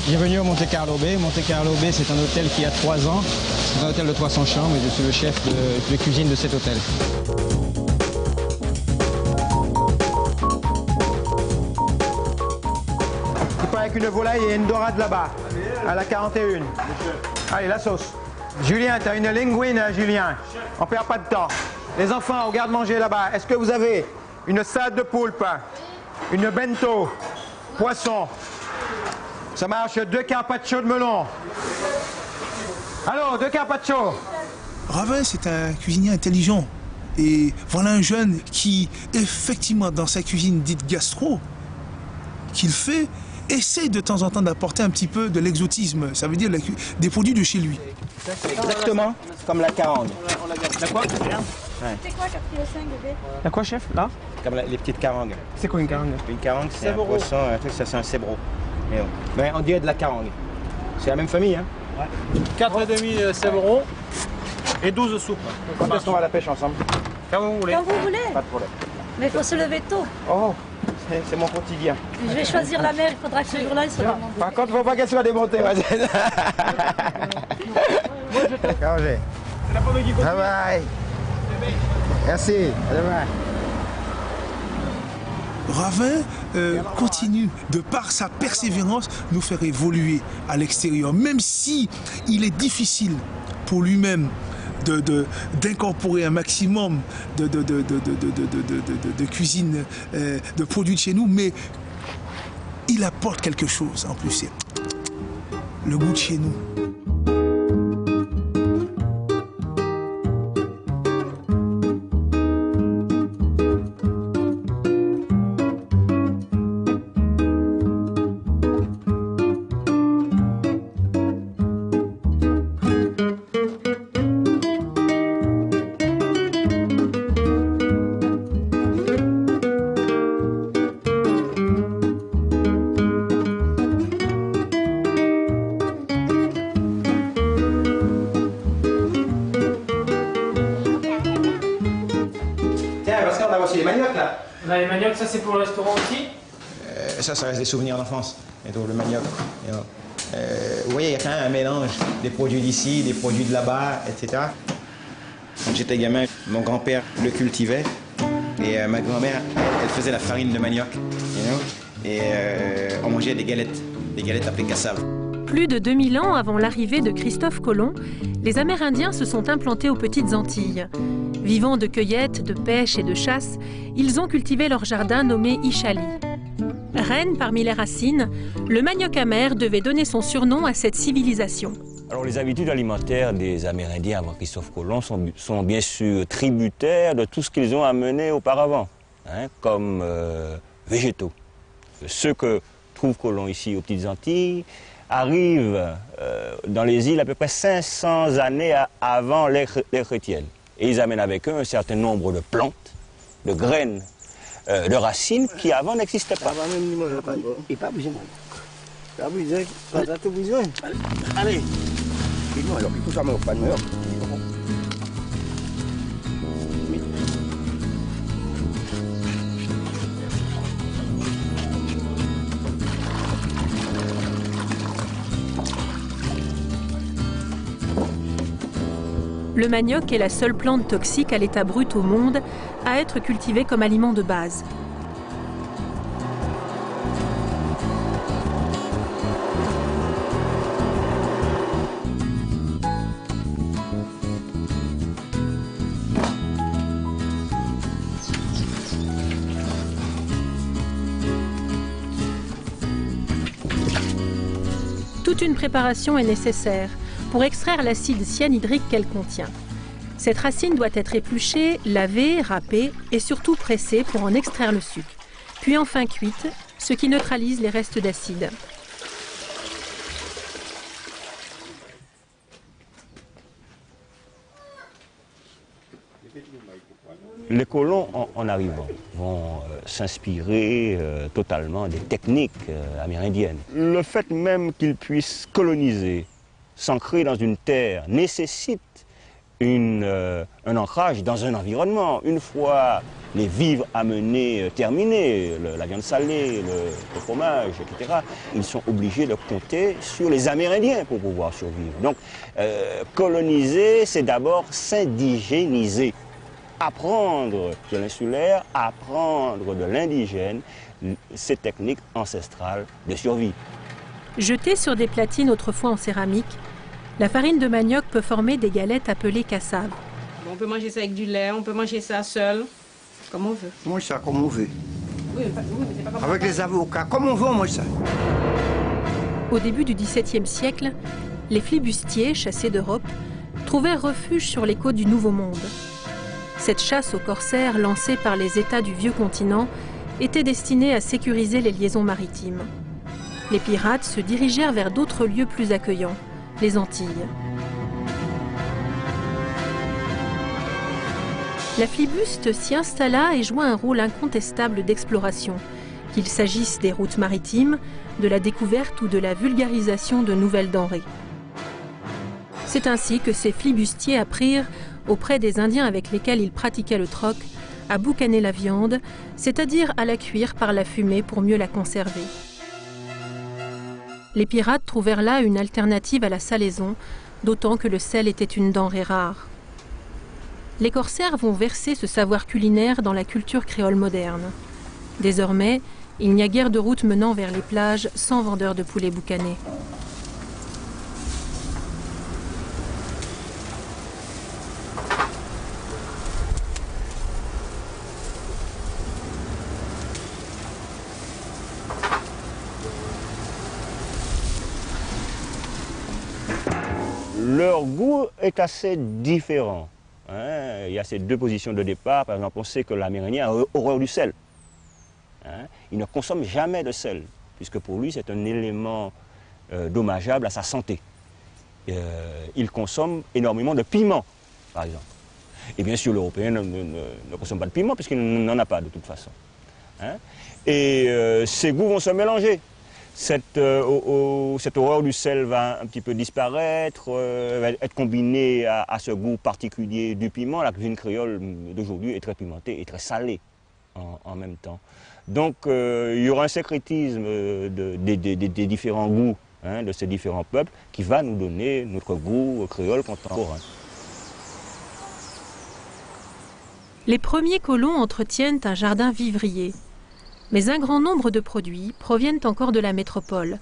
Bienvenue au Monte Carlo Bay. Monte Carlo Bay, c'est un hôtel qui a 3 ans. C'est un hôtel de 300 chambres et je suis le chef de cuisine de cet hôtel. Il part avec une volaille et une dorade là-bas, à la 41. Allez, la sauce. Julien, tu as une linguine, Julien. On ne perd pas de temps. Les enfants, au garde-manger là-bas, est-ce que vous avez une salade de poulpe, une bento, poisson? Ça marche, 2 carpaccio de melon. Allô, 2 carpaccio. Ravin, c'est un cuisinier intelligent. Et voilà un jeune qui, effectivement, dans sa cuisine dite gastro, qu'il fait, essaye de temps en temps d'apporter un petit peu de l'exotisme. Ça veut dire des produits de chez lui. C'est exactement comme la carangue. La quoi? C'est quoi 4,5 bébé? La quoi, chef, là? Comme les petites carangues. C'est quoi une carangue? Une carangue, c'est un poisson, un truc, ça c'est un cébro. Ben, on dirait de la carangue. C'est la même famille, hein? Ouais. 4,5 cébro et 12 soupes. Quand est-ce qu'on va à la pêche ensemble? Quand vous voulez. Quand vous voulez. Pas de problème. Mais il faut se lever tôt. Oh, c'est mon quotidien. Je vais choisir la mer, il faudra que ce jour-là, il soit mon Par contre, il ne faut pas qu'elle soit démontée. Moi, je te... Bye bye. Merci. À demain. Ravin continue, de par sa persévérance, nous faire évoluer à l'extérieur. Même si il est difficile pour lui-même d'incorporer un maximum de cuisine, de produits de chez nous, mais il apporte quelque chose en plus, c'est le goût de chez nous. Les maniocs là. Là, les maniocs, ça c'est pour le restaurant aussi. Ça reste des souvenirs d'enfance. Le manioc. Vous voyez, il y a quand même un mélange des produits d'ici, des produits de là-bas, etc. Quand j'étais gamin, mon grand-père le cultivait et ma grand-mère, elle faisait la farine de manioc. Et on mangeait des galettes appelées cassave. Plus de 2000 ans avant l'arrivée de Christophe Colomb, les Amérindiens se sont implantés aux Petites Antilles. Vivant de cueillette, de pêche et de chasse, ils ont cultivé leur jardin nommé Ixchali. Reine parmi les racines, le manioc amer devait donner son surnom à cette civilisation. Alors les habitudes alimentaires des Amérindiens avant Christophe Colomb sont bien sûr tributaires de tout ce qu'ils ont amené auparavant, hein, comme végétaux. Ceux que trouve Colomb ici aux Petites Antilles arrivent dans les îles à peu près 500 années avant l'ère chrétienne. Et ils amènent avec eux un certain nombre de plantes, de graines, de racines qui avant n'existaient pas. Allez. Le manioc est la seule plante toxique à l'état brut au monde à être cultivée comme aliment de base. Toute une préparation est nécessaire pour extraire l'acide cyanhydrique qu'elle contient. Cette racine doit être épluchée, lavée, râpée et surtout pressée pour en extraire le sucre, puis enfin cuite, ce qui neutralise les restes d'acide. Les colons, en arrivant, vont s'inspirer totalement des techniques amérindiennes. Le fait même qu'ils puissent coloniser, s'ancrer dans une terre, nécessite un ancrage dans un environnement. Une fois les vivres amenés terminés, la viande salée, le fromage, etc., ils sont obligés de compter sur les Amérindiens pour pouvoir survivre. Donc, coloniser, c'est d'abord s'indigéniser. Apprendre de l'insulaire, apprendre de l'indigène, ces techniques ancestrales de survie. Jetée sur des platines autrefois en céramique, la farine de manioc peut former des galettes appelées cassaves. On peut manger ça avec du lait, on peut manger ça seul, comme on veut. On mange ça comme on veut. Oui, mais c'est pas comme Avec les avocats, comme on veut, on mange ça. Au début du XVIIe siècle, les flibustiers, chassés d'Europe, trouvèrent refuge sur les côtes du Nouveau Monde. Cette chasse aux corsaires lancée par les États du vieux continent était destinée à sécuriser les liaisons maritimes. Les pirates se dirigèrent vers d'autres lieux plus accueillants, les Antilles. La flibuste s'y installa et joua un rôle incontestable d'exploration, qu'il s'agisse des routes maritimes, de la découverte ou de la vulgarisation de nouvelles denrées. C'est ainsi que ces flibustiers apprirent, auprès des Indiens avec lesquels ils pratiquaient le troc, à boucaner la viande, c'est-à-dire à la cuire par la fumée pour mieux la conserver. Les pirates trouvèrent là une alternative à la salaison, d'autant que le sel était une denrée rare. Les corsaires vont verser ce savoir culinaire dans la culture créole moderne. Désormais, il n'y a guère de route menant vers les plages sans vendeurs de poulets boucanés. Leur goût est assez différent. Il y a ces deux positions de départ. Par exemple, on sait que l'Amérindien a horreur du sel. Il ne consomme jamais de sel, puisque pour lui, c'est un élément dommageable à sa santé. Il consomme énormément de piment, par exemple. Et bien sûr, l'Européen ne consomme pas de piment, puisqu'il n'en a pas de toute façon. Et ces goûts vont se mélanger. Cette horreur du sel va un petit peu disparaître, va être combinée à ce goût particulier du piment. La cuisine créole d'aujourd'hui est très pimentée et très salée en même temps. Donc il y aura un syncrétisme des différents goûts de ces différents peuples qui va nous donner notre goût créole contemporain. Les premiers colons entretiennent un jardin vivrier. Mais un grand nombre de produits proviennent encore de la métropole.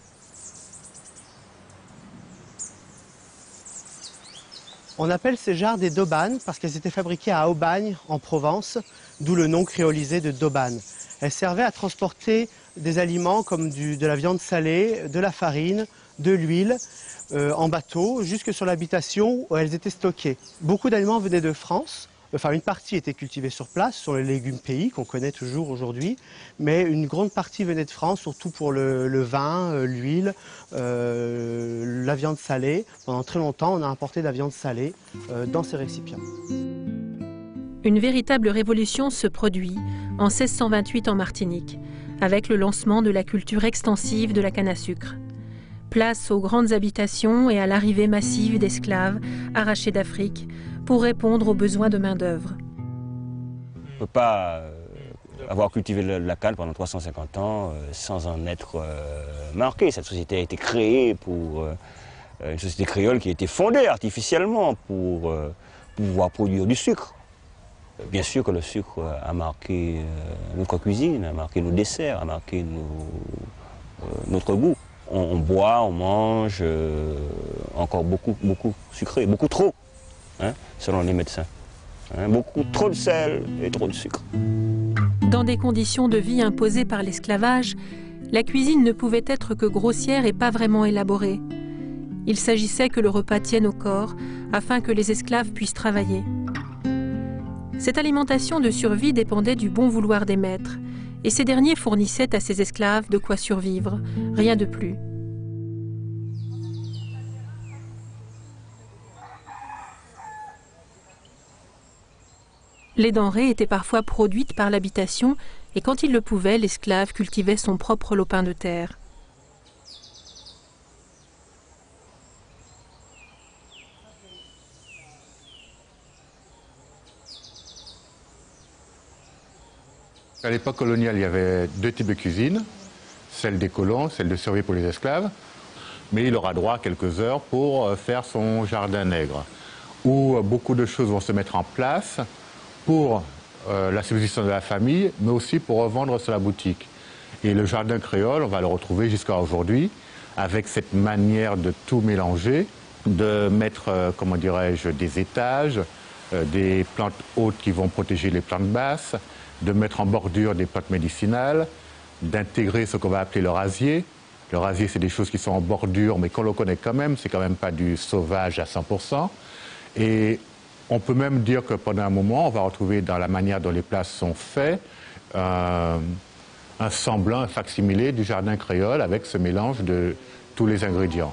On appelle ces jarres des dobanes parce qu'elles étaient fabriquées à Aubagne, en Provence, d'où le nom créolisé de dobane. Elles servaient à transporter des aliments comme de la viande salée, de la farine, de l'huile, en bateau, jusque sur l'habitation où elles étaient stockées. Beaucoup d'aliments venaient de France. Enfin, une partie était cultivée sur place, sur les légumes pays qu'on connaît toujours aujourd'hui, mais une grande partie venait de France, surtout pour le vin, l'huile, la viande salée. Pendant très longtemps, on a importé de la viande salée dans ces récipients. Une véritable révolution se produit en 1628 en Martinique, avec le lancement de la culture extensive de la canne à sucre. Place aux grandes habitations et à l'arrivée massive d'esclaves arrachés d'Afrique, pour répondre aux besoins de main-d'œuvre. On ne peut pas avoir cultivé la canne pendant 350 ans sans en être marqué. Cette société a été créée pour une société créole qui a été fondée artificiellement pour pouvoir produire du sucre. Bien sûr que le sucre a marqué notre cuisine, a marqué nos desserts, a marqué notre goût. On boit, on mange encore beaucoup sucré, beaucoup trop. Selon les médecins. Beaucoup trop de sel et trop de sucre. Dans des conditions de vie imposées par l'esclavage, la cuisine ne pouvait être que grossière et pas vraiment élaborée. Il s'agissait que le repas tienne au corps, afin que les esclaves puissent travailler. Cette alimentation de survie dépendait du bon vouloir des maîtres, et ces derniers fournissaient à ces esclaves de quoi survivre, rien de plus. Les denrées étaient parfois produites par l'habitation et quand il le pouvait, l'esclave cultivait son propre lopin de terre. À l'époque coloniale, il y avait deux types de cuisine, celle des colons, celle de survie pour les esclaves, mais il aura droit à quelques heures pour faire son jardin nègre, où beaucoup de choses vont se mettre en place pour la subsistance de la famille, mais aussi pour revendre sur la boutique. Et le jardin créole, on va le retrouver jusqu'à aujourd'hui, avec cette manière de tout mélanger, de mettre, comment dirais-je, des étages, des plantes hautes qui vont protéger les plantes basses, de mettre en bordure des plantes médicinales, d'intégrer ce qu'on va appeler le rasier. Le rasier, c'est des choses qui sont en bordure, mais qu'on le connaît quand même, c'est quand même pas du sauvage à 100%. Et on peut même dire que pendant un moment, on va retrouver dans la manière dont les plats sont faits, un semblant, un facsimilé du jardin créole avec ce mélange de tous les ingrédients.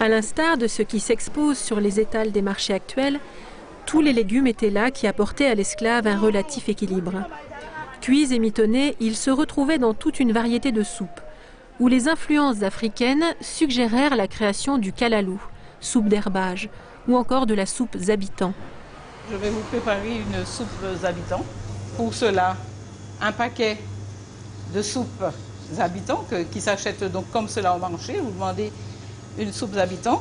À l'instar de ce qui s'expose sur les étals des marchés actuels, tous les légumes étaient là qui apportaient à l'esclave un relatif équilibre. Cuits et mitonnés, ils se retrouvaient dans toute une variété de soupes, où les influences africaines suggérèrent la création du kalalou, soupe d'herbage, ou encore de la soupe zabitan. Je vais vous préparer une soupe zabitan. Pour cela, un paquet de soupe zabitan qui s'achète donc comme cela au marché. Vous demandez une soupe zabitan,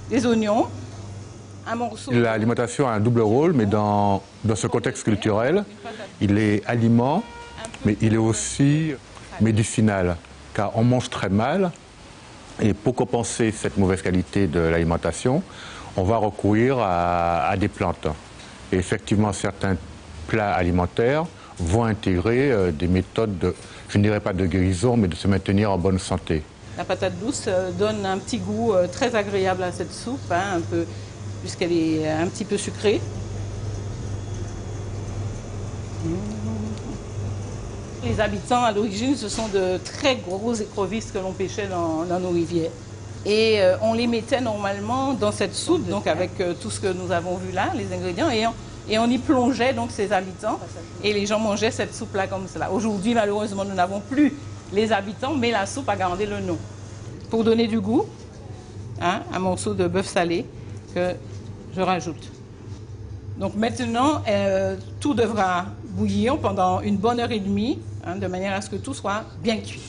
des oignons, un morceau... L'alimentation a un double rôle, mais dans ce contexte culturel, il est aliment, mais il est aussi médicinal, car on mange très mal, et pour compenser cette mauvaise qualité de l'alimentation, on va recourir à des plantes. Et effectivement, certains plats alimentaires vont intégrer des méthodes, je ne dirais pas de guérison, mais de se maintenir en bonne santé. La patate douce donne un petit goût très agréable à cette soupe, puisqu'elle est un petit peu sucrée. Les habitants, à l'origine, ce sont de très gros écrevisses que l'on pêchait dans nos rivières. Et on les mettait normalement dans cette soupe, donc avec tout ce que nous avons vu là, les ingrédients, et on y plongeait donc ces habitants, et les gens mangeaient cette soupe-là comme cela. Aujourd'hui, malheureusement, nous n'avons plus les habitants, mais la soupe a gardé le nom. Pour donner du goût, un morceau de bœuf salé que je rajoute. Donc maintenant, tout devra bouillir pendant une bonne heure et demie, de manière à ce que tout soit bien cuit.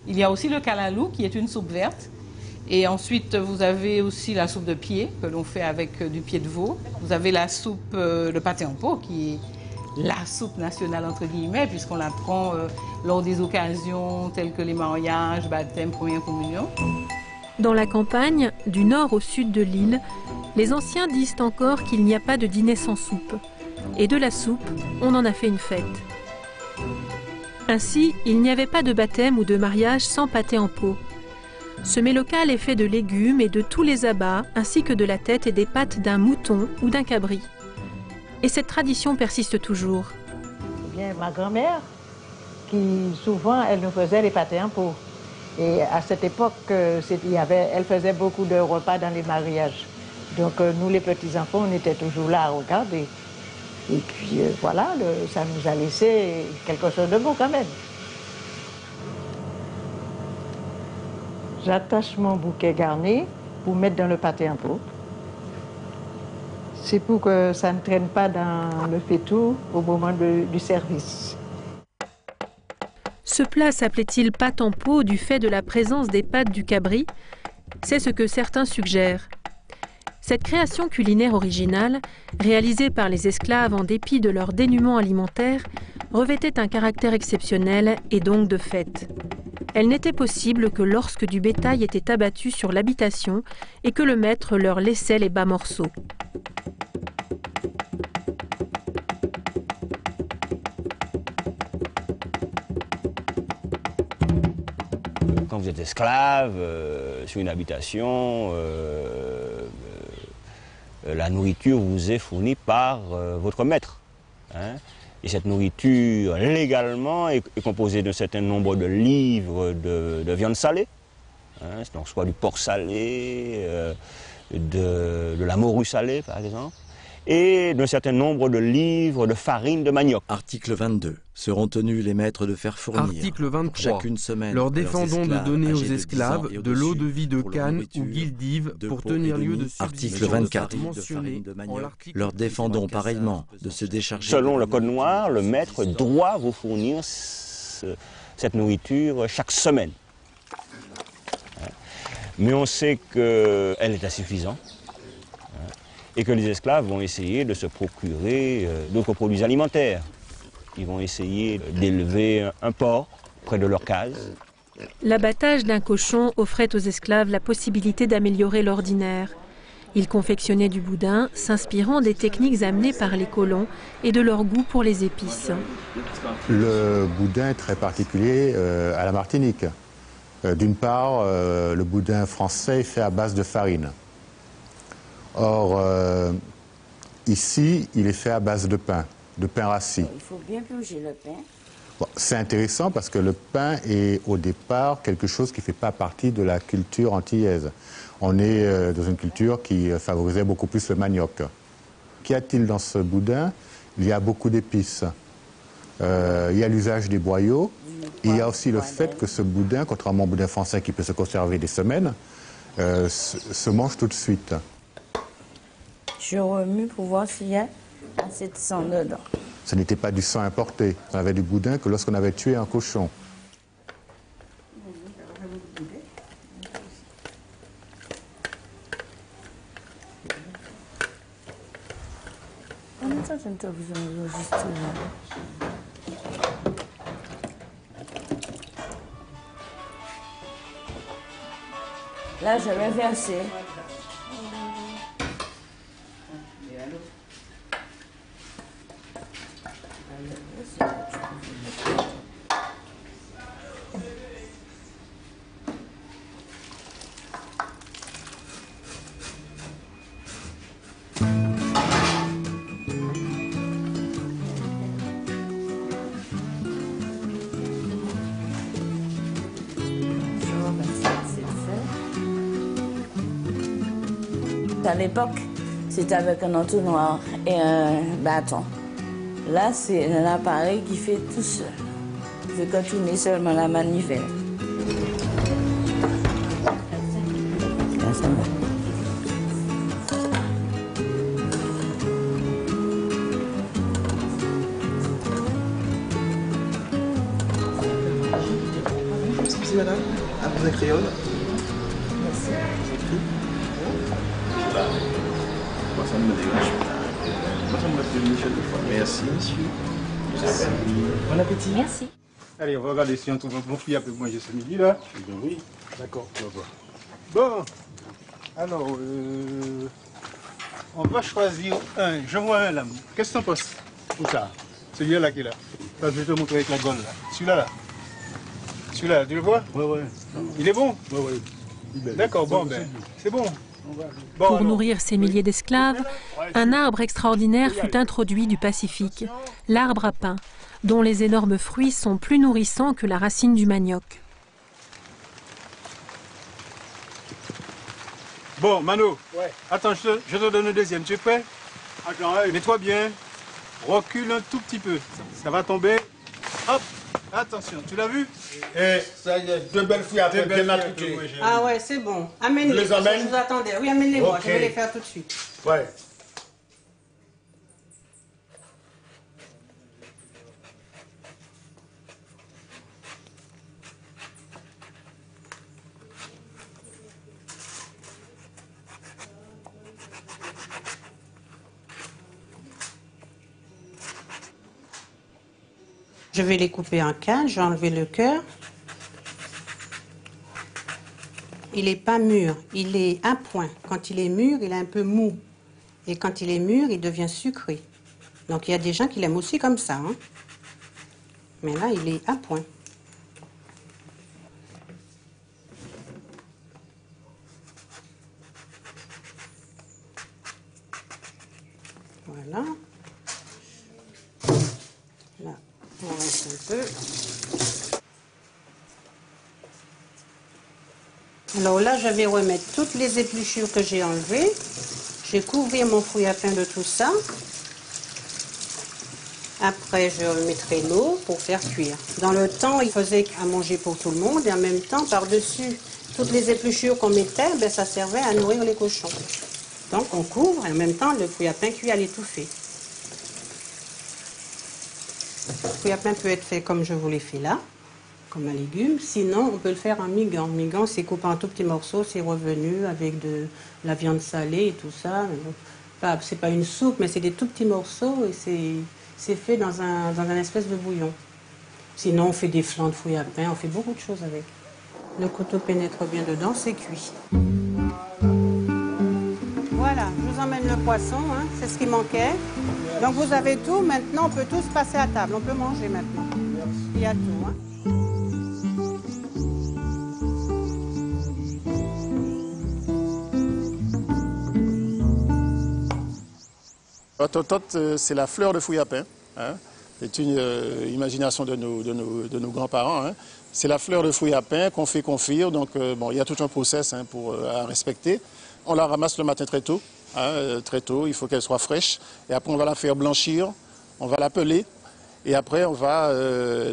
Il y a aussi le kalalou qui est une soupe verte. Et ensuite, vous avez aussi la soupe de pied que l'on fait avec du pied de veau. Vous avez la soupe, le pâté en pot, qui est la soupe nationale, entre guillemets, puisqu'on la prend lors des occasions telles que les mariages, baptêmes, première communion. Dans la campagne, du nord au sud de l'île, les anciens disent encore qu'il n'y a pas de dîner sans soupe. Et de la soupe, on en a fait une fête. Ainsi, il n'y avait pas de baptême ou de mariage sans pâté en pot. Ce mets local est fait de légumes et de tous les abats, ainsi que de la tête et des pattes d'un mouton ou d'un cabri. Et cette tradition persiste toujours. Bien, ma grand-mère, qui souvent, elle nous faisait les pâtés en pot. Et à cette époque, elle faisait beaucoup de repas dans les mariages. Donc nous, les petits-enfants, on était toujours là à regarder. Et puis voilà, ça nous a laissé quelque chose de bon quand même. J'attache mon bouquet garni pour mettre dans le pâté en pot. C'est pour que ça ne traîne pas dans le faitout au moment du service. Ce plat s'appelait-il pâte en pot du fait de la présence des pattes du cabri? C'est ce que certains suggèrent. Cette création culinaire originale, réalisée par les esclaves en dépit de leur dénuement alimentaire, revêtait un caractère exceptionnel et donc de fête. Elle n'était possible que lorsque du bétail était abattu sur l'habitation et que le maître leur laissait les bas morceaux. Quand vous êtes esclave sur une habitation, la nourriture vous est fournie par votre maître. Hein. Et cette nourriture, légalement, est composée d'un certain nombre de livres de viande salée. Hein, donc soit du porc salé, de la morue salée, par exemple, et d'un certain nombre de livres de farine de manioc. Article 22. Seront tenus les maîtres de faire fournir. Article 23. Chacune semaine. Leur défendons de donner aux esclaves de l'eau de vie de canne ou guildive pour tenir lieu de Article 24. Leur défendons pareillement de se décharger. Selon le Code noir, le maître doit vous fournir cette nourriture chaque semaine. Mais on sait qu'elle est insuffisante et que les esclaves vont essayer de se procurer d'autres produits alimentaires. Ils vont essayer d'élever un porc près de leur case. L'abattage d'un cochon offrait aux esclaves la possibilité d'améliorer l'ordinaire. Ils confectionnaient du boudin, s'inspirant des techniques amenées par les colons et de leur goût pour les épices. Le boudin est très particulier à la Martinique. D'une part, le boudin français est fait à base de farine. Or, ici, il est fait à base de pain rassis. Il faut bien plonger le pain. Bon, c'est intéressant parce que le pain est au départ quelque chose qui ne fait pas partie de la culture antillaise. On est dans une culture qui favorisait beaucoup plus le manioc. Qu'y a-t-il dans ce boudin? Il y a beaucoup d'épices. Il y a l'usage des boyaux. Il y a aussi le fait que ce boudin, contrairement au boudin français qui peut se conserver des semaines, se mange tout de suite. Je remue pour voir s'il y a assez de sang dedans. Ce n'était pas du sang importé. On avait du boudin que lorsqu'on avait tué un cochon. Là, je vais verser. À l'époque, c'était avec un entonnoir et un bâton. Là, c'est un appareil qui fait tout seul. Il fait que tourner seulement la manivelle. Là, ça va. Merci madame. À vous créole. Merci. Moi, ça ne me dérange pas. Moi, ça me fait une seule fois. Merci, monsieur. Merci. Bon appétit. Merci. Allez, on va regarder si on trouve un bon fruit à peu manger ce midi là. Ben oui. D'accord. Bon. Alors, on va choisir un. Je vois un là. Qu'est-ce que t'en penses? Où ça? Celui-là qui est là. Là, je vais te montrer avec la gomme là. Celui-là là. Celui-là, tu le vois? Ouais. Il est bon? Ouais. D'accord, bon, ben, c'est bon. Pour nourrir ces milliers d'esclaves, un arbre extraordinaire fut introduit du Pacifique, l'arbre à pain, dont les énormes fruits sont plus nourrissants que la racine du manioc. Bon, Mano, attends, je te donne le deuxième. Tu es prêt? Attends, mets-toi bien. Recule un tout petit peu. Ça va tomber. Hop, attention, tu l'as vu? Et ça y est, deux belles filles après, bien matriculées. Ah ouais, c'est bon. Amène-les. Tu les amènes? Je vous attendais. Oui, amène-les-moi. Ok. Je vais les faire tout de suite. Ouais. Je vais les couper en 4. Je vais enlever le cœur. Il n'est pas mûr, il est à point. Quand il est mûr, il est un peu mou. Et quand il est mûr, il devient sucré. Donc il y a des gens qui l'aiment aussi comme ça. Hein. Mais là, il est à point. Voilà. Là, on reste un peu. Alors là, je vais remettre toutes les épluchures que j'ai enlevées. Je vais couvrir mon fouille à pain de tout ça. Après, je remettrai l'eau pour faire cuire. Dans le temps, il faisait à manger pour tout le monde et en même temps, par-dessus toutes les épluchures qu'on mettait, ben, ça servait à nourrir les cochons. Donc on couvre et en même temps, le fouille à pain cuit à l'étouffer. Le fouille à pain peut être fait comme je vous l'ai fait là, comme un légume. Sinon, on peut le faire en migan. Migan, c'est coupé en tout petits morceaux, c'est revenu avec de la viande salée et tout ça. C'est pas une soupe, mais c'est des tout petits morceaux et c'est fait dans un espèce de bouillon. Sinon, on fait des flancs de fouille à pain, on fait beaucoup de choses avec. Le couteau pénètre bien dedans, c'est cuit. Voilà, je vous emmène le poisson, hein, c'est ce qui manquait. Donc vous avez tout, maintenant on peut tous passer à table, on peut manger maintenant. Il y a tout. Hein. Hottentote, c'est la fleur de fouille à pain. Hein. C'est une imagination de nos grands-parents. Hein. C'est la fleur de fouille à pain qu'on fait confire. Donc, bon, il y a tout un process hein, à respecter. On la ramasse le matin très tôt. Hein, très tôt, il faut qu'elle soit fraîche. Et après, on va la faire blanchir. On va la peler. Et après, on va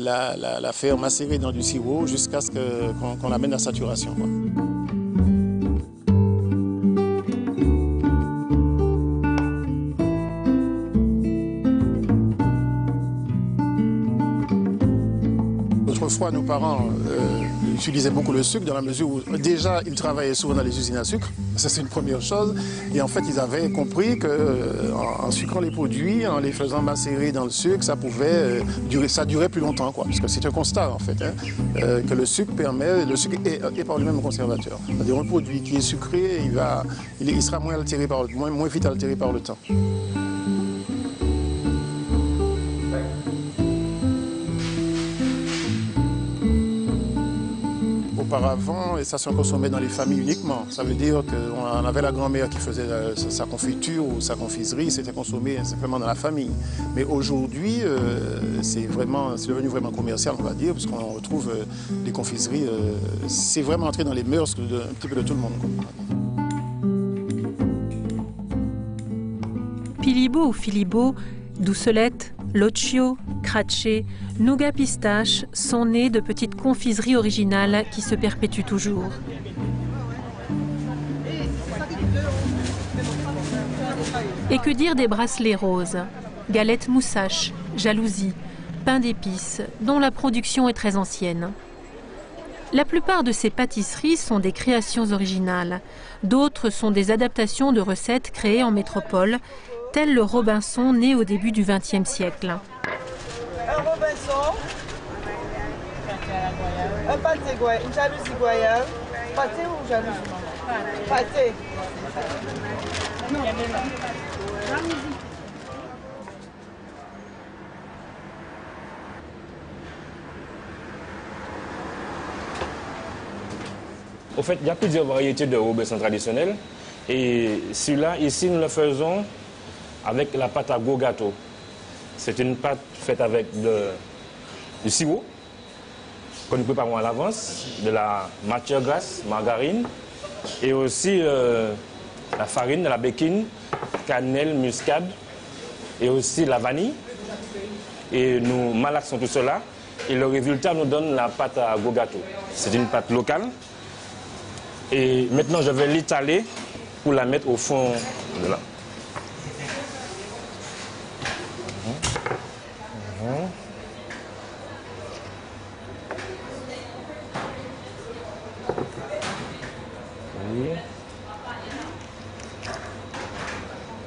la faire macérer dans du sirop jusqu'à ce qu'on l'amène à saturation. Quoi. Autrefois, nos parents utilisaient beaucoup le sucre dans la mesure où déjà ils travaillaient souvent dans les usines à sucre. Ça, c'est une première chose. Et en fait, ils avaient compris qu'en sucrant les produits, en les faisant macérer dans le sucre, ça pouvait durer plus longtemps, quoi. Parce que c'est un constat, en fait, hein, que le sucre est par lui-même un conservateur. C'est-à-dire un produit qui est sucré, il sera moins vite altéré par le temps. Auparavant, et ça se consommait dans les familles uniquement. Ça veut dire qu'on avait la grand-mère qui faisait sa confiture ou sa confiserie, c'était consommé simplement dans la famille. Mais aujourd'hui, c'est devenu vraiment commercial, on va dire, parce qu'on retrouve des confiseries, c'est vraiment entré dans les mœurs un petit peu de tout le monde. Pilibo ou Filibo, Doucelette, Locchio, Cratché, Nougat Pistache sont nés de petites confiseries originales qui se perpétuent toujours. Et que dire des bracelets roses, galettes moussaches, jalousies, pain d'épices, dont la production est très ancienne. La plupart de ces pâtisseries sont des créations originales. D'autres sont des adaptations de recettes créées en métropole, tel le Robinson né au début du XXe siècle. Un Robinson, un pâté, une jalousie goyave, pâté ou jalousie? Pâté. Non. Au fait, il y a plusieurs variétés de Robinson traditionnels. Et celui-là, ici, nous le faisons avec la pâte à gros gâteau. C'est une pâte faite avec du sirop que nous préparons à l'avance, de la matière grasse, margarine, et aussi la farine, la béquine, cannelle, muscade, et aussi la vanille. Et nous malaxons tout cela, et le résultat nous donne la pâte à gros gâteau. C'est une pâte locale. Et maintenant, je vais l'étaler pour la mettre au fond de là.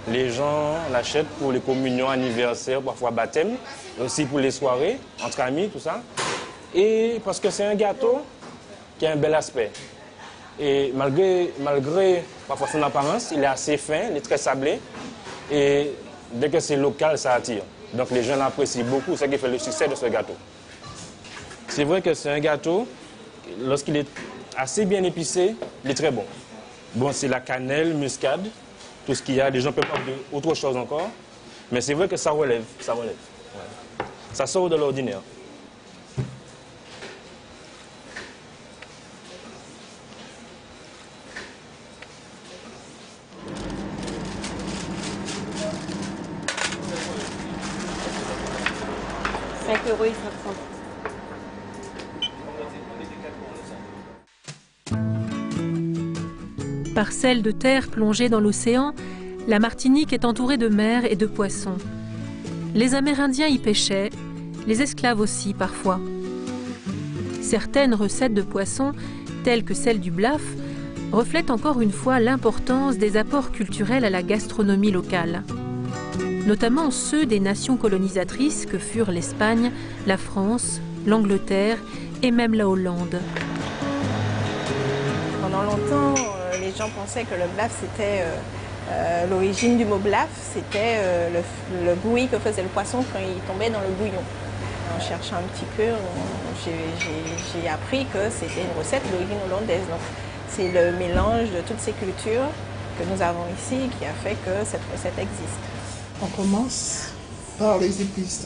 Les gens l'achètent pour les communions, anniversaires, parfois baptême, aussi pour les soirées, entre amis, tout ça. Et parce que c'est un gâteau qui a un bel aspect. Et malgré parfois son apparence, il est assez fin, il est très sablé. Et dès que c'est local, ça attire. Donc les gens l'apprécient beaucoup, c'est ce qui fait le succès de ce gâteau. C'est vrai que c'est un gâteau, lorsqu'il est assez bien épicé, il est très bon. Bon, c'est la cannelle, muscade, tout ce qu'il y a. Les gens peuvent avoir autre chose encore. Mais c'est vrai que ça relève, ça relève. Ouais. Ça sort de l'ordinaire. €5 et 5 Parcelle de terre plongée dans l'océan, la Martinique est entourée de mers et de poissons. Les Amérindiens y pêchaient, les esclaves aussi parfois. Certaines recettes de poissons, telles que celle du blaf, reflètent encore une fois l'importance des apports culturels à la gastronomie locale. Notamment ceux des nations colonisatrices que furent l'Espagne, la France, l'Angleterre et même la Hollande. Pendant longtemps, les gens pensaient que le blaf, c'était l'origine du mot blaf, c'était le bruit que faisait le poisson quand il tombait dans le bouillon. En cherchant un petit peu, j'ai appris que c'était une recette d'origine hollandaise. Donc, c'est le mélange de toutes ces cultures que nous avons ici qui a fait que cette recette existe. On commence par les épices.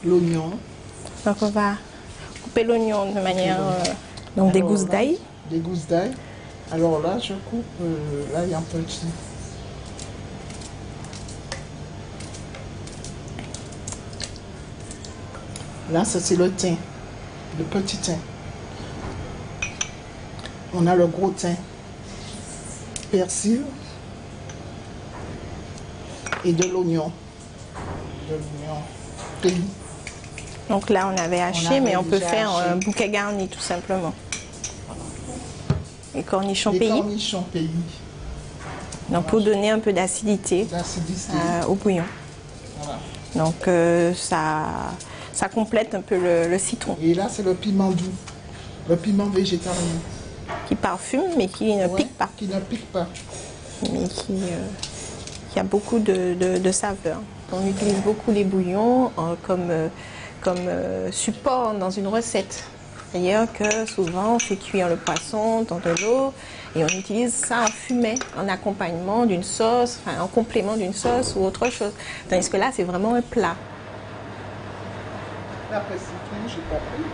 L'oignon. Donc on va couper l'oignon de manière... donc des gousses d'ail. Des gousses d'ail. Alors là, je coupe l'ail en petit. Là, ça c'est le thym, le petit thym. On a le gros thym. Persil. Et de l'oignon. De l'oignon pays. Donc là, on avait haché, mais on peut faire un bouquet garni tout simplement. Les cornichons pays. Les cornichons pays. Donc pour donner un peu d'acidité au bouillon. Voilà. Donc ça complète un peu le citron. Et là, c'est le piment doux, le piment végétarien. Qui parfume, mais qui ne pique pas. Qui ne pique pas. Mais qui a beaucoup de saveur. On utilise beaucoup les bouillons comme support dans une recette. D'ailleurs que souvent on fait cuire le poisson dans de l'eau et on utilise ça en fumet, en accompagnement d'une sauce, enfin en complément d'une sauce ou autre chose. Tandis que là c'est vraiment un plat. Après citron, j'ai pas pris.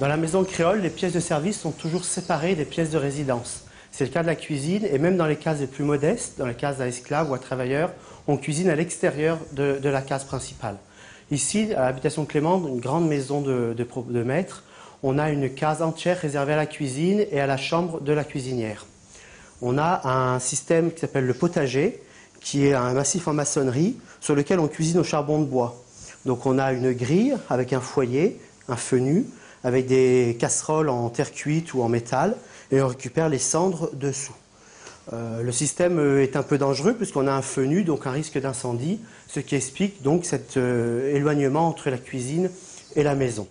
Dans la maison créole, les pièces de service sont toujours séparées des pièces de résidence. C'est le cas de la cuisine et même dans les cases les plus modestes, dans les cases à esclaves ou à travailleurs, on cuisine à l'extérieur de la case principale. Ici, à l'habitation de Clément, une grande maison de maître, on a une case entière réservée à la cuisine et à la chambre de la cuisinière. On a un système qui s'appelle le potager, qui est un massif en maçonnerie sur lequel on cuisine au charbon de bois. Donc on a une grille avec un foyer, un fenut, avec des casseroles en terre cuite ou en métal, et on récupère les cendres dessous. Le système est un peu dangereux puisqu'on a un fenut, donc un risque d'incendie, ce qui explique donc cet éloignement entre la cuisine et la maison.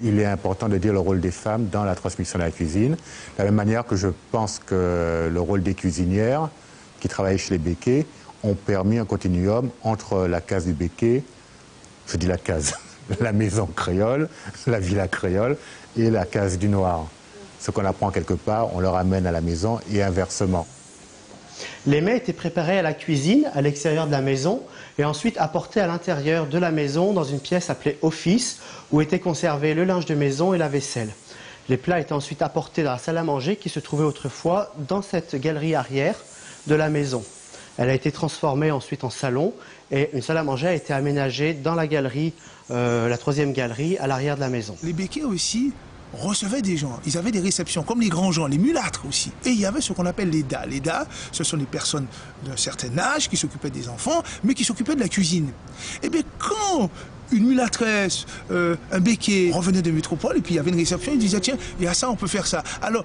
Il est important de dire le rôle des femmes dans la transmission de la cuisine, de la même manière que je pense que le rôle des cuisinières qui travaillent chez les Béquets ont permis un continuum entre la case du Béquet, je dis la case, la maison créole, la villa créole et la case du noir. Ce qu'on apprend quelque part, on le ramène à la maison et inversement. Les mets étaient préparés à la cuisine, à l'extérieur de la maison, et ensuite apportés à l'intérieur de la maison dans une pièce appelée office, où étaient conservés le linge de maison et la vaisselle. Les plats étaient ensuite apportés dans la salle à manger qui se trouvait autrefois dans cette galerie arrière de la maison. Elle a été transformée ensuite en salon et une salle à manger a été aménagée dans la galerie, la troisième galerie, à l'arrière de la maison. Les Béquets aussi recevaient des gens, ils avaient des réceptions, comme les grands gens, les mulâtres aussi. Et il y avait ce qu'on appelle les das. Les das, ce sont des personnes d'un certain âge qui s'occupaient des enfants, mais qui s'occupaient de la cuisine. Et bien quand une mulâtresse, un Béquet revenait de métropole, et puis il y avait une réception, ils disaient tiens, il y a ça, on peut faire ça. Alors,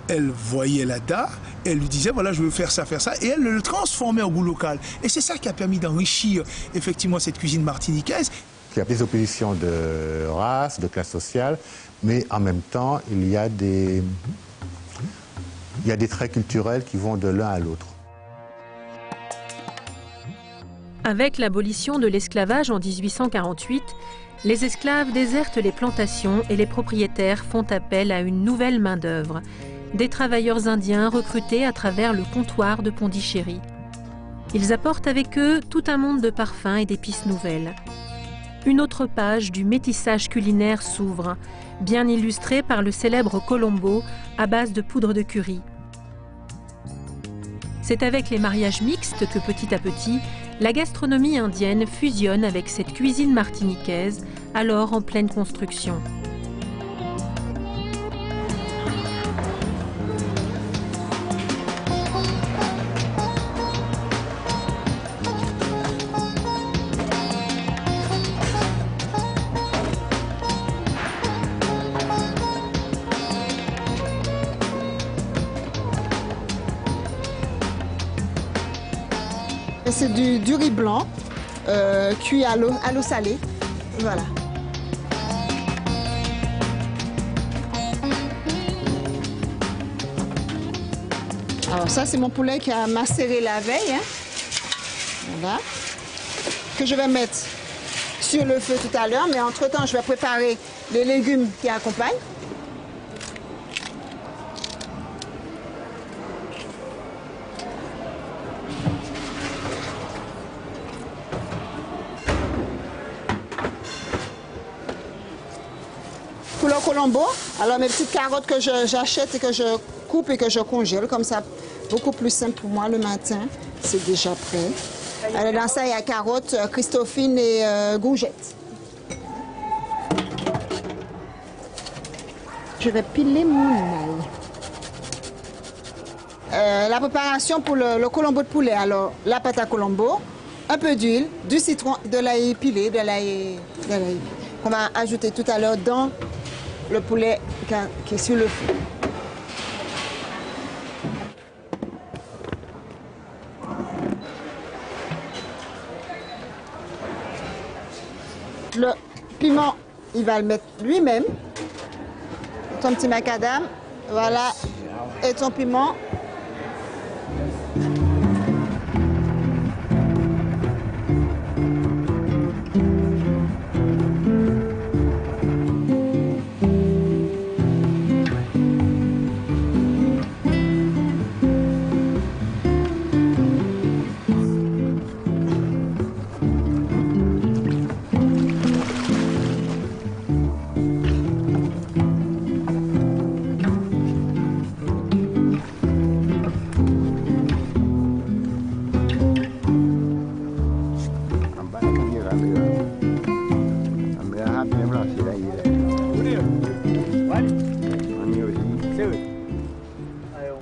elle voyait la date, elle lui disait voilà je veux faire ça, et elle le transformait au goût local. Et c'est ça qui a permis d'enrichir effectivement cette cuisine martiniquaise. Il y a des oppositions de race, de classe sociale, mais en même temps il y a des traits culturels qui vont de l'un à l'autre. Avec l'abolition de l'esclavage en 1848, les esclaves désertent les plantations et les propriétaires font appel à une nouvelle main-d'œuvre, des travailleurs indiens recrutés à travers le comptoir de Pondichéry. Ils apportent avec eux tout un monde de parfums et d'épices nouvelles. Une autre page du métissage culinaire s'ouvre, bien illustrée par le célèbre Colombo à base de poudre de curry. C'est avec les mariages mixtes que petit à petit, la gastronomie indienne fusionne avec cette cuisine martiniquaise, alors en pleine construction. C'est du riz blanc cuit à l'eau salée. Voilà. Alors ça, c'est mon poulet qui a macéré la veille. Hein. Voilà. Que je vais mettre sur le feu tout à l'heure. Mais entre-temps, je vais préparer les légumes qui accompagnent. Pour le Colombo, alors mes petites carottes que j'achète et que je coupe et que je congèle, comme ça, beaucoup plus simple pour moi le matin, c'est déjà prêt. Alors dans ça, il y a carottes, Christophine et gourgettes. Je vais piler mon ail. La préparation pour le Colombo de poulet, alors la pâte à Colombo, un peu d'huile, du citron, de l'ail pilé, de l'ail qu'on va ajouter tout à l'heure dans le poulet qui est sur le feu. Le piment, il va le mettre lui-même. Ton petit macadam, voilà, et ton piment.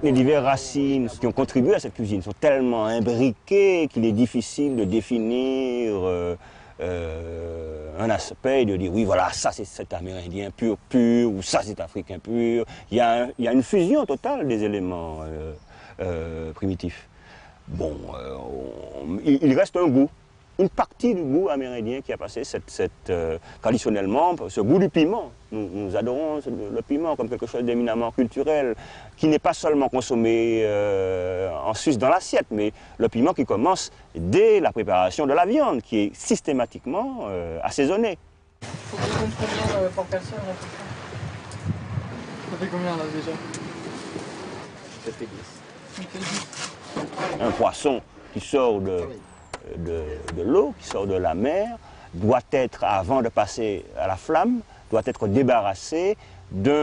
Les diverses racines qui ont contribué à cette cuisine sont tellement imbriquées qu'il est difficile de définir un aspect et de dire oui voilà ça c'est amérindien pur ou ça c'est africain pur. Il y a une fusion totale des éléments primitifs. Bon, il reste un goût, une partie du goût amérindien qui a passé traditionnellement, ce goût du piment. Nous adorons le piment comme quelque chose d'éminemment culturel, qui n'est pas seulement consommé en sus dans l'assiette, mais le piment qui commence dès la préparation de la viande, qui est systématiquement assaisonnée. Il faut qu'on combien pour personne à peu près? Ça fait combien là déjà? Ça fait 10. Un poisson qui sort de l'eau, qui sort de la mer, doit être, avant de passer à la flamme, doit être débarrassé d'un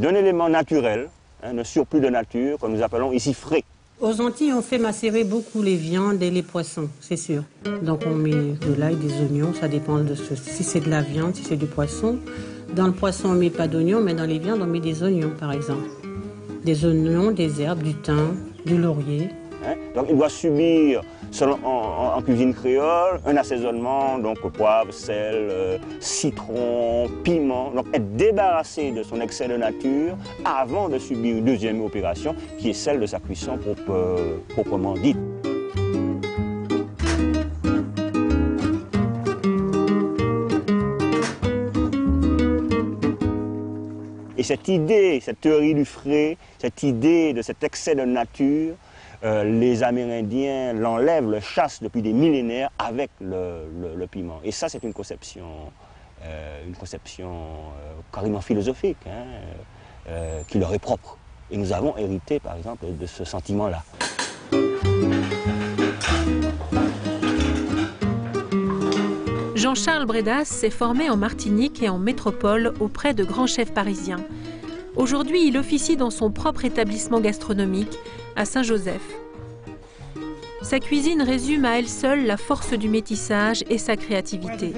élément naturel, un surplus de nature que nous appelons ici frais. Aux Antilles, on fait macérer beaucoup les viandes et les poissons, c'est sûr. Donc on met de l'ail, des oignons, ça dépend de si c'est de la viande, si c'est du poisson. Dans le poisson, on ne met pas d'oignons, mais dans les viandes, on met des oignons, par exemple. Des oignons, des herbes, du thym, du laurier. Hein. Donc il doit subir, en cuisine créole, un assaisonnement, donc poivre, sel, citron, piment. Donc être débarrassé de son excès de nature avant de subir une deuxième opération qui est celle de sa cuisson proprement dite. Et cette idée, cette théorie du frais, cette idée de cet excès de nature, les Amérindiens l'enlèvent, le chassent depuis des millénaires avec le piment. Et ça, c'est une conception carrément philosophique, hein, qui leur est propre. Et nous avons hérité, par exemple, de ce sentiment-là. Jean-Charles Bredas s'est formé en Martinique et en métropole auprès de grands chefs parisiens. Aujourd'hui, il officie dans son propre établissement gastronomique à Saint-Joseph. Sa cuisine résume à elle seule la force du métissage et sa créativité.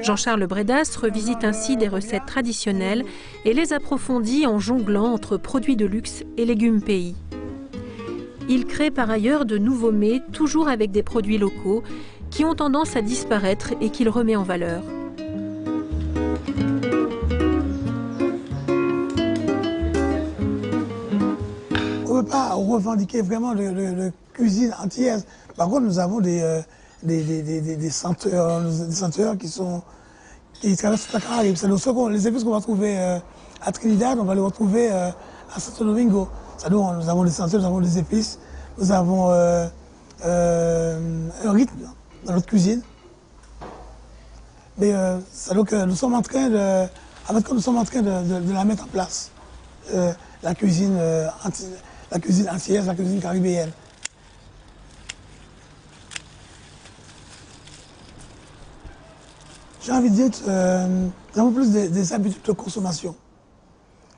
Jean-Charles Bredas revisite ainsi des recettes traditionnelles et les approfondit en jonglant entre produits de luxe et légumes pays. Il crée par ailleurs de nouveaux mets, toujours avec des produits locaux, qui ont tendance à disparaître et qu'il remet en valeur. On ne peut pas revendiquer vraiment de cuisine antillaise. Par contre, nous avons des senteurs qui traversent toute la Caraïbe. Les épices qu'on va trouver à Trinidad, on va les retrouver à Santo Domingo. Nous avons des senteurs, nous avons des épices, nous avons un rythme dans notre cuisine. Mais nous sommes en train de la mettre en place. La cuisine antillaise, la cuisine caribéenne. J'ai envie de dire que nous avons plus des habitudes de consommation.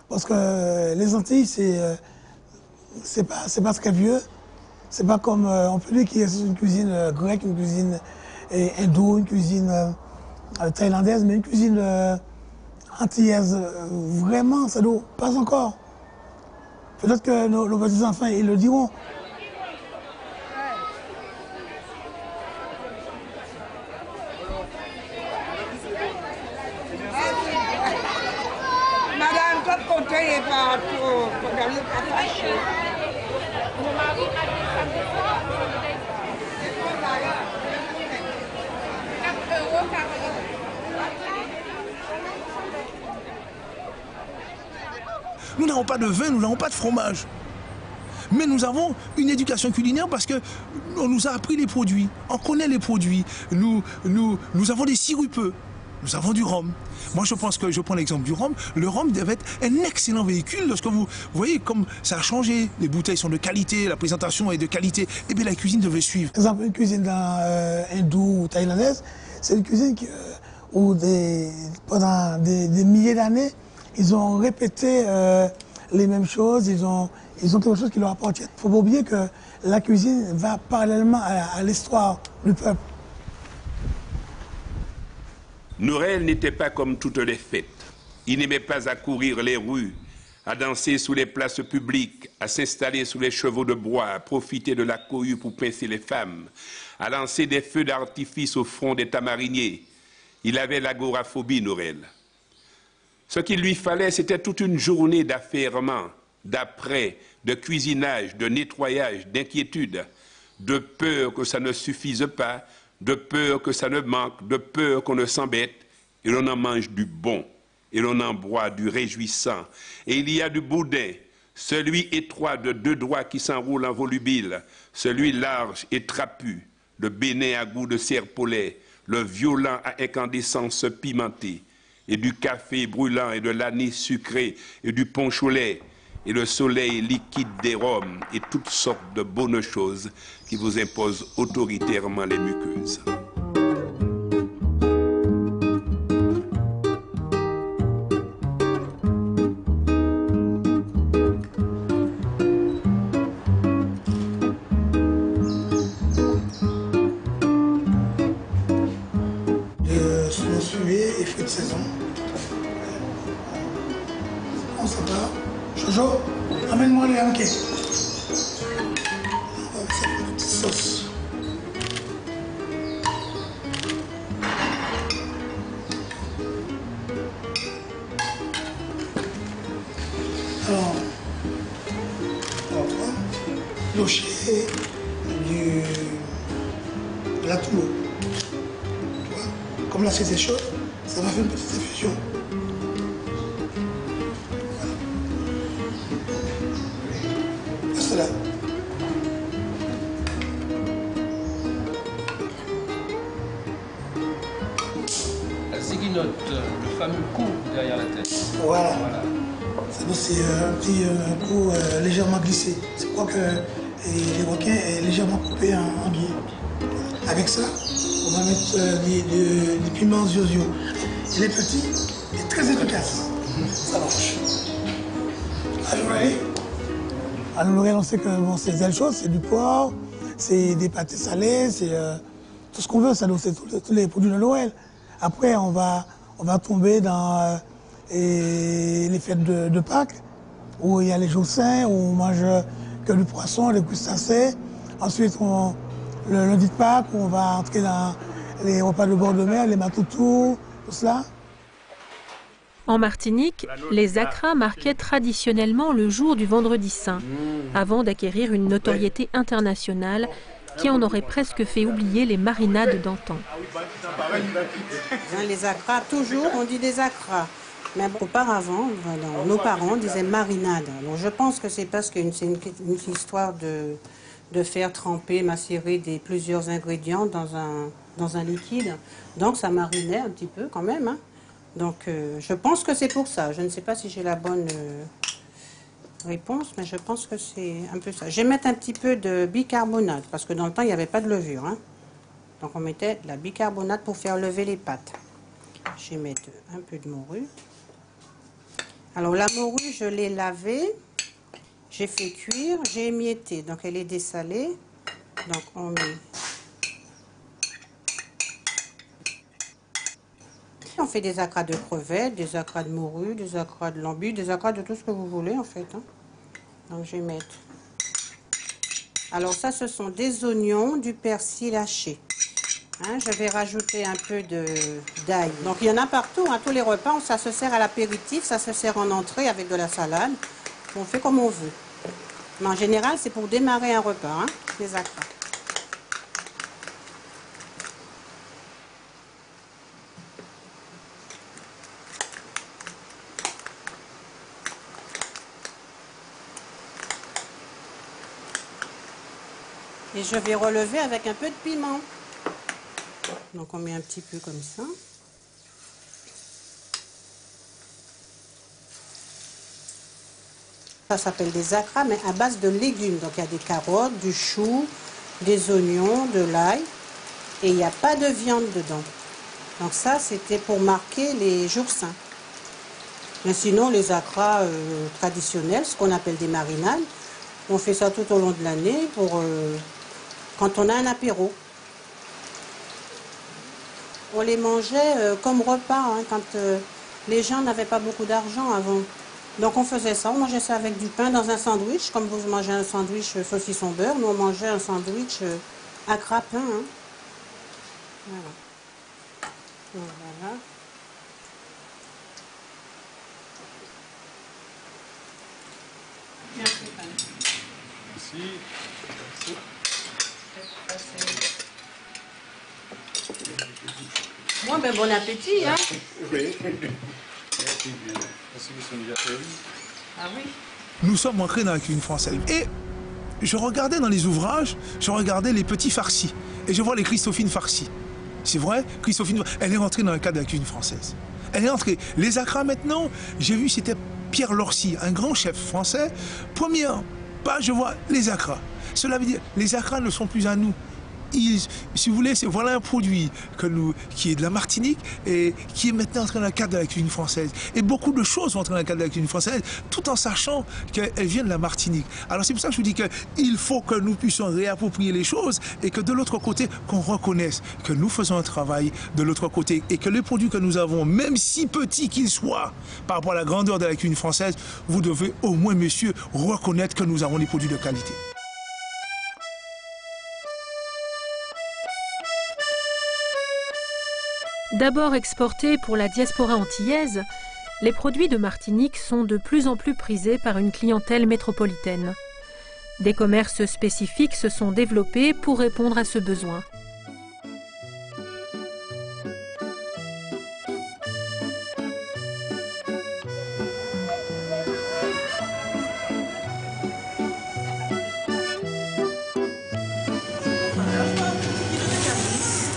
Parce que les Antilles, c'est pas très vieux. C'est pas comme, on peut dire qu'il y a une cuisine grecque, une cuisine hindoue, une cuisine thaïlandaise, mais une cuisine antillaise, vraiment, ça doit pas encore. Peut-être que nos petits-enfants, ils le diront. Madame, comme compteur n'est pas pour dans le fâché. Mon mari a dit ça me Nous n'avons pas de vin, nous n'avons pas de fromage. Mais nous avons une éducation culinaire parce qu'on nous a appris les produits. On connaît les produits. Nous avons des sirupeux. Nous avons du rhum. Moi, je pense que, je prends l'exemple du rhum, le rhum devait être un excellent véhicule lorsque vous voyez comme ça a changé. Les bouteilles sont de qualité, la présentation est de qualité. Et bien la cuisine devait suivre. Par exemple, une cuisine hindoue ou thaïlandaise, c'est une cuisine où pendant des milliers d'années, ils ont répété les mêmes choses, ils ont quelque chose qui leur appartient. Il ne faut pas oublier que la cuisine va parallèlement à l'histoire du peuple. Nourel n'était pas comme toutes les fêtes. Il n'aimait pas à courir les rues, à danser sous les places publiques, à s'installer sous les chevaux de bois, à profiter de la cohue pour pincer les femmes, à lancer des feux d'artifice au front des tamariniers. Il avait l'agoraphobie, Nourel. Ce qu'il lui fallait, c'était toute une journée d'affairement, d'après, de cuisinage, de nettoyage, d'inquiétude, de peur que ça ne suffise pas, de peur que ça ne manque, de peur qu'on ne s'embête, et l'on en mange du bon, et l'on en boit du réjouissant. Et il y a du boudin, celui étroit de 2 doigts qui s'enroule en volubile, celui large et trapu, le bénin à goût de serpolet, le violent à incandescence pimentée, et du café brûlant et de l'anis sucré et du punch au lait et le soleil liquide des rhums et toutes sortes de bonnes choses qui vous imposent autoritairement les muqueuses. Selon suivier et fruits de saison. On sépare. Jojo, amène-moi les hanquets. sauce. Alors, on va prendre piocher de la tourbe. Comme là c'était chaud, ça va faire une petite infusion. Voilà. Reste là. La ziguinote, le fameux coup derrière la tête. Voilà. C'est un petit coup légèrement glissé. C'est quoi que les requins est légèrement coupé en guillemets. Avec ça, on va mettre des piments zio-zio. Il est petit, il est très efficace. Ça marche. À l'Orel, on sait que bon, c'est des choses, c'est du porc, c'est des pâtés salés, c'est tout ce qu'on veut, c'est tous les produits de Noël. Après, on va tomber dans les fêtes de Pâques, où il y a les jours saints, où on mange que du poisson, des crustacés. Ensuite, le lundi de Pâques, où on va entrer dans les repas de bord de mer, les matoutous, tout cela. En Martinique, les acras marquaient traditionnellement le jour du Vendredi Saint, avant d'acquérir une notoriété internationale qui en aurait presque fait oublier les marinades d'antan. Les acras, toujours, on dit des acras. Mais auparavant, voilà, nos parents disaient marinade. Alors je pense que c'est parce que c'est une histoire de faire tremper, macérer plusieurs ingrédients dans un liquide. Donc ça marinait un petit peu quand même. Hein. Donc je pense que c'est pour ça. Je ne sais pas si j'ai la bonne réponse, mais je pense que c'est un peu ça. Je vais mettre un petit peu de bicarbonate, parce que dans le temps, il n'y avait pas de levure. Hein. Donc on mettait de la bicarbonate pour faire lever les pâtes. Je vais mettre un peu de morue. Alors la morue, je l'ai lavée, j'ai fait cuire, j'ai émietté, donc elle est dessalée. Donc on met... On fait des acras de crevettes, des acras de morue, des acras de lambi, des acras de tout ce que vous voulez en fait. Hein. Donc je vais mettre... Alors ça, ce sont des oignons, du persil haché. Hein, je vais rajouter un peu d'ail. Donc il y en a partout, à tous les repas, ça se sert à l'apéritif, ça se sert en entrée avec de la salade. On fait comme on veut. Mais en général, c'est pour démarrer un repas, hein, les acras. Et je vais relever avec un peu de piment. Donc on met un petit peu comme ça. Ça s'appelle des acras, mais à base de légumes. Donc il y a des carottes, du chou, des oignons, de l'ail. Et il n'y a pas de viande dedans. Donc ça, c'était pour marquer les jours saints. Mais sinon, les acras traditionnels, ce qu'on appelle des marinades, on fait ça tout au long de l'année pour quand on a un apéro. On les mangeait comme repas, hein, quand les gens n'avaient pas beaucoup d'argent avant. Donc on faisait ça, on mangeait ça avec du pain dans un sandwich, comme vous mangez un sandwich saucisson beurre, nous on mangeait un sandwich acra pain. Hein. Voilà. Voilà. Merci. Moi, ben bon appétit, hein. Oui. Merci, monsieur. Ah oui. Nous sommes entrés dans la cuisine française. Et je regardais dans les ouvrages, je regardais les petits farcis. Et je vois les Christophine farcis. C'est vrai, Christophine, elle est rentrée dans le cadre de la cuisine française. Elle est entrée. Les acras maintenant, j'ai vu, c'était Pierre Lorcy, un grand chef français. Première page, je vois les acras. Cela veut dire, les acras ne sont plus à nous. Si vous voulez, voilà un produit qui est de la Martinique et qui est maintenant entré dans le cadre de la cuisine française. Et beaucoup de choses vont entrer dans le cadre de la cuisine française, tout en sachant qu'elles viennent de la Martinique. Alors c'est pour ça que je vous dis qu'il faut que nous puissions réapproprier les choses et que de l'autre côté, qu'on reconnaisse que nous faisons un travail de l'autre côté et que les produits que nous avons, même si petits qu'ils soient, par rapport à la grandeur de la cuisine française, vous devez au moins, monsieur, reconnaître que nous avons des produits de qualité. D'abord exportés pour la diaspora antillaise, les produits de Martinique sont de plus en plus prisés par une clientèle métropolitaine. Des commerces spécifiques se sont développés pour répondre à ce besoin.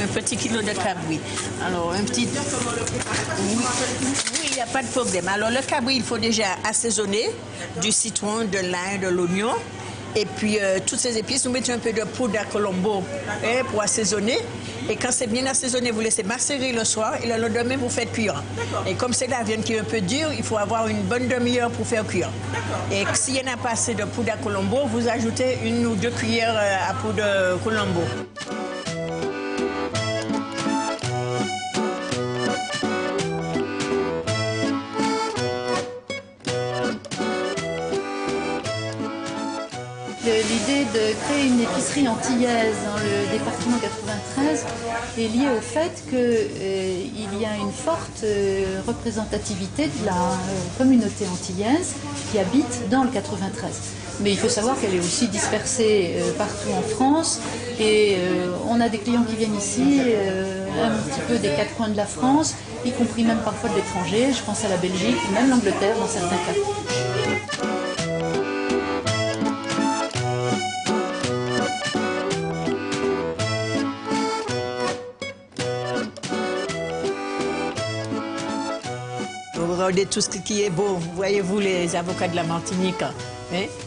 Un petit kilo de cabri. Alors, un petit... Oui, il n'y a pas de problème. Alors, le cabri, il faut déjà assaisonner du citron, de l'ail, de l'oignon. Et puis, toutes ces épices, nous mettons un peu de poudre à Colombo pour assaisonner. Et quand c'est bien assaisonné, vous laissez macérer le soir et le lendemain, vous faites cuire. Et comme c'est la viande qui est un peu dure, il faut avoir une bonne demi-heure pour faire cuire. Et s'il n'y en a pas assez de poudre à Colombo, vous ajoutez 1 ou 2 cuillères à poudre Colombo. L'idée de créer une épicerie antillaise dans le département 93 est liée au fait qu'il y a une forte représentativité de la communauté antillaise qui habite dans le 93. Mais il faut savoir qu'elle est aussi dispersée partout en France et on a des clients qui viennent ici un petit peu des 4 coins de la France, y compris même parfois de l'étranger, je pense à la Belgique ou même l'Angleterre dans certains cas. Regardez tout ce qui est beau, voyez-vous les avocats de la Martinique, hein?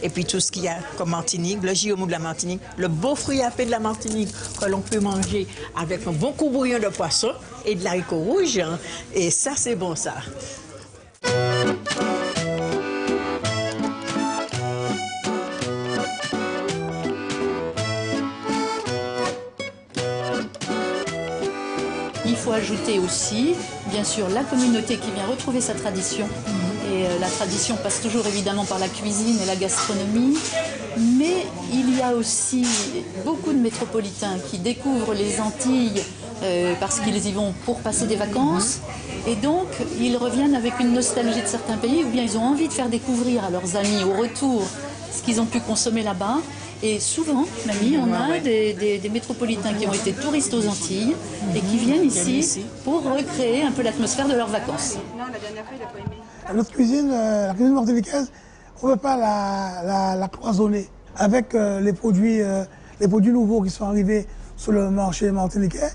Et puis tout ce qu'il y a comme Martinique, le giomou de la Martinique, le beau fruit à pain de la Martinique que l'on peut manger avec un bon coup bouillon de poisson et de l'haricot rouge, hein? Et ça c'est bon ça. Il faut ajouter aussi, bien sûr, la communauté qui vient retrouver sa tradition. Et la tradition passe toujours évidemment par la cuisine et la gastronomie. Mais il y a aussi beaucoup de métropolitains qui découvrent les Antilles parce qu'ils y vont pour passer des vacances. Et donc, ils reviennent avec une nostalgie de certains pays ou bien ils ont envie de faire découvrir à leurs amis au retour ce qu'ils ont pu consommer là-bas. Et souvent, Mamie, on a des métropolitains qui ont été touristes aux Antilles et qui viennent ici pour recréer un peu l'atmosphère de leurs vacances. Notre cuisine, la cuisine martiniquaise, on ne peut pas la cloisonner avec les produits nouveaux qui sont arrivés sur le marché martiniquais,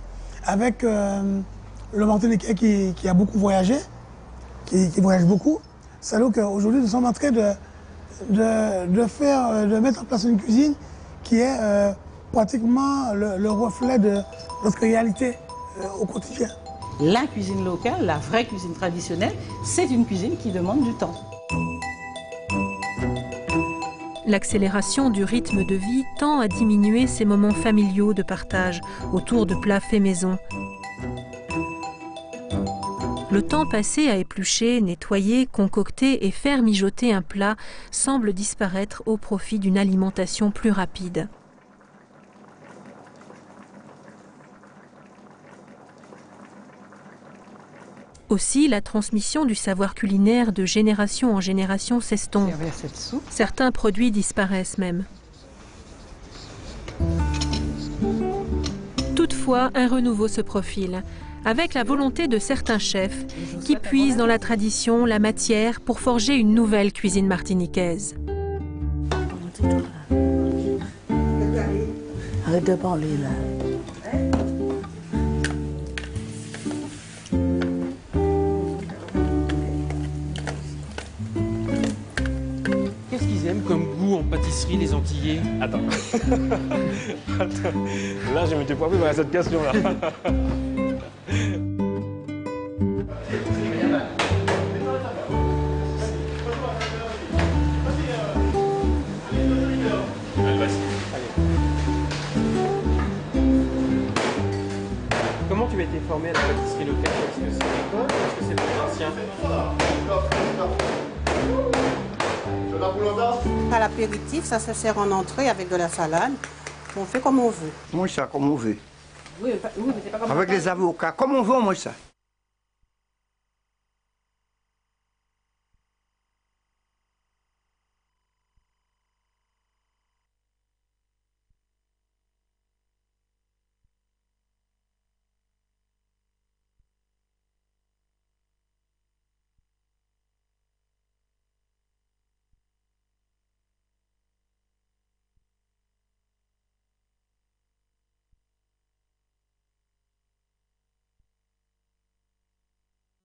avec le martiniquais qui a beaucoup voyagé, qui voyage beaucoup. C'est alors qu'aujourd'hui, nous sommes en train de mettre en place une cuisine qui est pratiquement le reflet de notre réalité au quotidien. La cuisine locale, la vraie cuisine traditionnelle, c'est une cuisine qui demande du temps. L'accélération du rythme de vie tend à diminuer ces moments familiaux de partage autour de plats faits maison. Le temps passé à éplucher, nettoyer, concocter et faire mijoter un plat semble disparaître au profit d'une alimentation plus rapide. Aussi, la transmission du savoir culinaire de génération en génération s'estompe. Certains produits disparaissent même. Toutefois, un renouveau se profile, avec la volonté de certains chefs qui puisent dans la tradition la matière pour forger une nouvelle cuisine martiniquaise. Arrête de parler là. Qu'est-ce qu'ils aiment comme goût en pâtisserie, les Antillais? Attends. Attends. Là, je ne m'étais pas pris dans cette question-là. Comment tu as été formé à la pâtisserie locale? Est-ce que c'est l'école ou est-ce que c'est plus ancien? À l'apéritif, ça se sert en entrée avec de la salade. On fait comme on veut. Moi, ça comme on veut. Avec les avocats. Comme on veut, on mange ça.